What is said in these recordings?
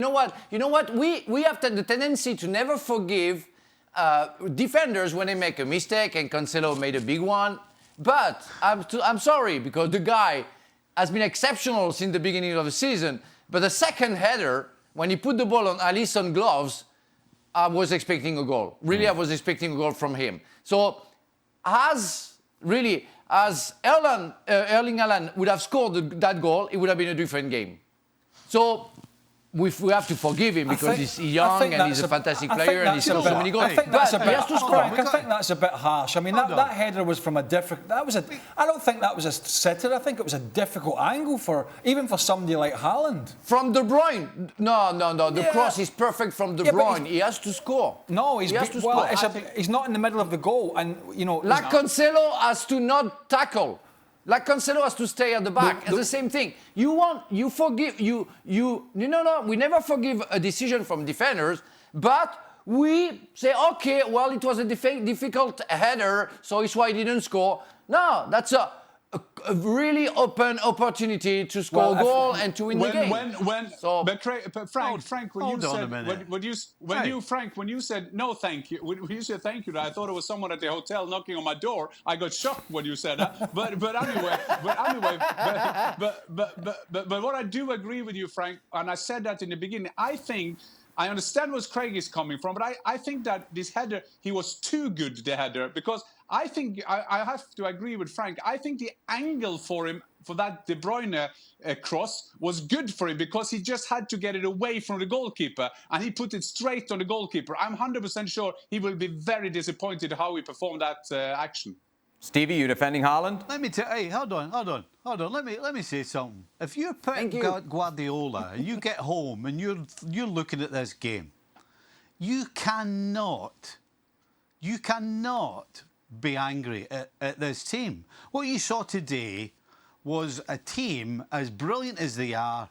You know what? We have the tendency to never forgive defenders when they make a mistake, and Cancelo made a big one. But I'm sorry, because the guy has been exceptional since the beginning of the season. But the second header, when he put the ball on Alisson's gloves, I was expecting a goal. Really, I was expecting a goal from him. So, as Erling Haaland would have scored that goal, it would have been a different game. So, we have to forgive him because he's young and he's a fantastic player and he's scored so many goals. I think that's a bit harsh. I mean, that header was from a different... I don't think that was a sitter. I think it was a difficult angle even for somebody like Haaland. From De Bruyne? No. The cross is perfect from De Bruyne. He has to score. No, he's not in the middle of the goal. And, you know... Like Cancelo has to not tackle. Like Cancelo has to stay at the back. It's the same thing. We never forgive a decision from defenders, but we say, okay, well, it was a difficult header, so it's why he didn't score. No, that's a really open opportunity to score a goal and to win the game. Frank, when you said no, thank you, when you said thank you, I thought it was someone at the hotel knocking on my door. I got shocked when you said that. But what I do agree with you, Frank, and I said that in the beginning. I understand where Craig is coming from, but I think that this header, he was too good, the header, because I think I have to agree with Frank. I think the angle for him, for that De Bruyne cross, was good for him because he just had to get it away from the goalkeeper, and he put it straight on the goalkeeper. I'm 100% sure he will be very disappointed how he performed that action. Stevie, you defending Haaland? Let me tell. Hey, hold on. Let me say something. If you're Pep Guardiola and you get home and you're looking at this game, you cannot be angry at this team. What you saw today was a team as brilliant as they are,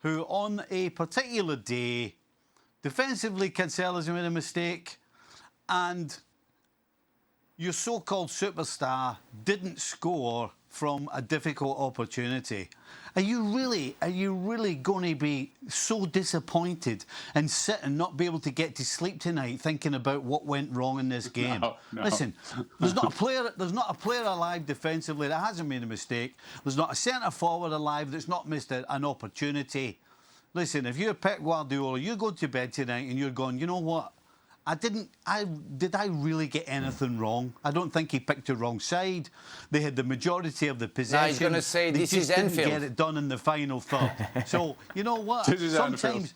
who on a particular day, defensively, Cancelo's made a mistake, and your so-called superstar didn't score from a difficult opportunity. Are you really going to be so disappointed and sit and not be able to get to sleep tonight thinking about what went wrong in this game? No. Listen, there's not a player alive defensively that hasn't made a mistake. There's not a centre forward alive that's not missed an opportunity. Listen, if you're Pep Guardiola, you go to bed tonight and you're going, you know what? Did I really get anything wrong? I don't think he picked the wrong side. They had the majority of the possession. He's going to say they this just is didn't Anfield. get it done in the final third. So, you know what? Sometimes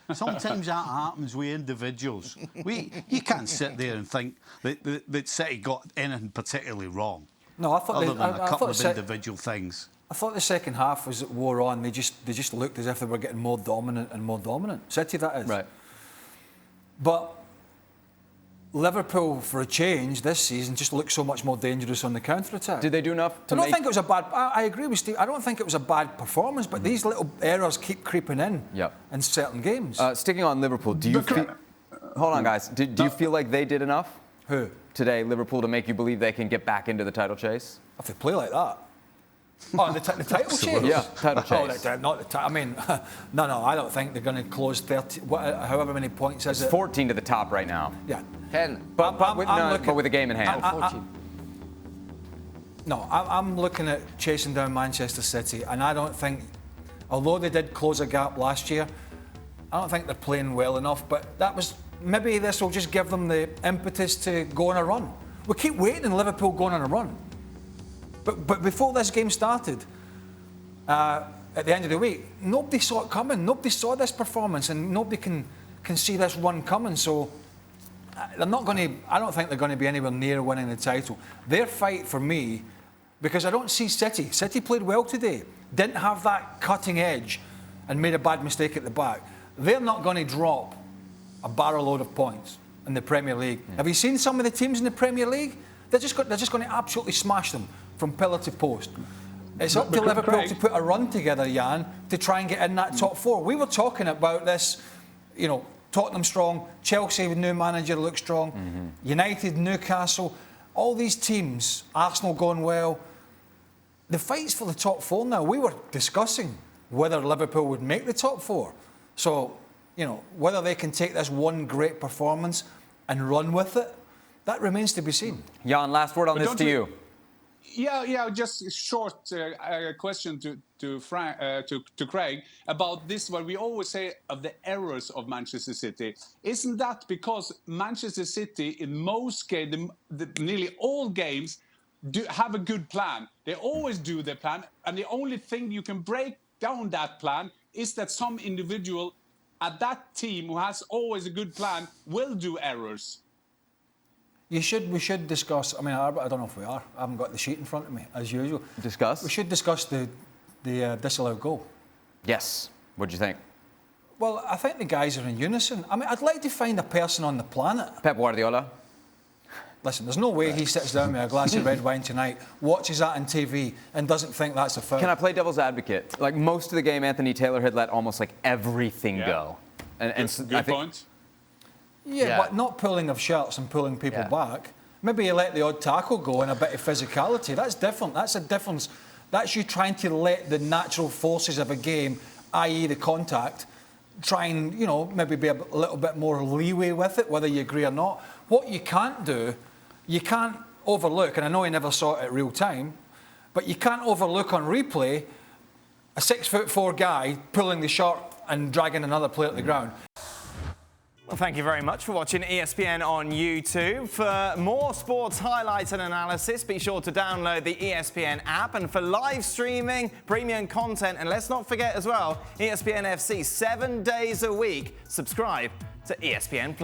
that happens with individuals. You can't sit there and think that City got anything particularly wrong. No, I thought other than a couple of individual things. I thought the second half, as it wore on, they just looked as if they were getting more dominant and more dominant. City, that is. Right. But Liverpool, for a change this season, just looked so much more dangerous on the counter-attack. Did they do enough to I don't think it was a bad... I agree with Steve. I don't think it was a bad performance, but these little errors keep creeping in certain games. Sticking on Liverpool, do you feel... Hold on, guys. Do you feel like they did enough? Who? Today, Liverpool, to make you believe they can get back into the title chase? If they play like that. Oh, the title chase? Yeah, title chase. I mean, no, I don't think they're going to close 30, however many points is it? It's 14 to the top right now. Yeah. 10. But with a game in hand. 14. I'm looking at chasing down Manchester City, and I don't think, although they did close a gap last year, I don't think they're playing well enough, but maybe this will just give them the impetus to go on a run. We keep waiting in Liverpool going on a run. But before this game started, at the end of the week, nobody saw it coming. Nobody saw this performance, and nobody can see this run coming. So they're not going to. I don't think they're going to be anywhere near winning the title. Their fight for me, because I don't see City. City played well today. Didn't have that cutting edge, and made a bad mistake at the back. They're not going to drop a barrel load of points in the Premier League. Have you seen some of the teams in the Premier League? They're just going to absolutely smash them from pillar to post. It's up to Liverpool to put a run together, Jan, to try and get in that top four. We were talking about this, Tottenham strong, Chelsea with new manager look strong, United, Newcastle, all these teams, Arsenal going well. The fight's for the top four now. We were discussing whether Liverpool would make the top four. So You know, whether they can take this one great performance and run with it, that remains to be seen. Jan, last word on this to you. Yeah. Just a short question to Frank, to Craig about this. What we always say of the errors of Manchester City, isn't that because Manchester City in most games, nearly all games, do have a good plan? They always do their plan, and the only thing you can break down that plan is that some individual at that team who has always a good plan will do errors. We should discuss. I mean, I don't know if we are. I haven't got the sheet in front of me as usual. Discuss. We should discuss the disallowed goal. Yes. What do you think? Well, I think the guys are in unison. I mean, I'd like to find a person on the planet. Pep Guardiola. Listen, there's no way he sits down with a glass of red wine tonight, watches that on TV, and doesn't think that's a foul. Can I play devil's advocate? Like most of the game, Anthony Taylor had let almost like everything go. And Good point. Yeah, but not pulling of shirts and pulling people back. Maybe you let the odd tackle go and a bit of physicality. That's different. That's a difference. That's you trying to let the natural forces of a game, i.e. the contact, try and, you know, maybe be a little bit more leeway with it, whether you agree or not. What you can't do, you can't overlook, and I know you never saw it at real time, but you can't overlook on replay a 6'4" guy pulling the shirt and dragging another player at the ground. Well, thank you very much for watching ESPN on YouTube. For more sports highlights and analysis, be sure to download the ESPN app. And for live streaming, premium content, and let's not forget as well, ESPNFC 7 days a week. Subscribe to ESPN+.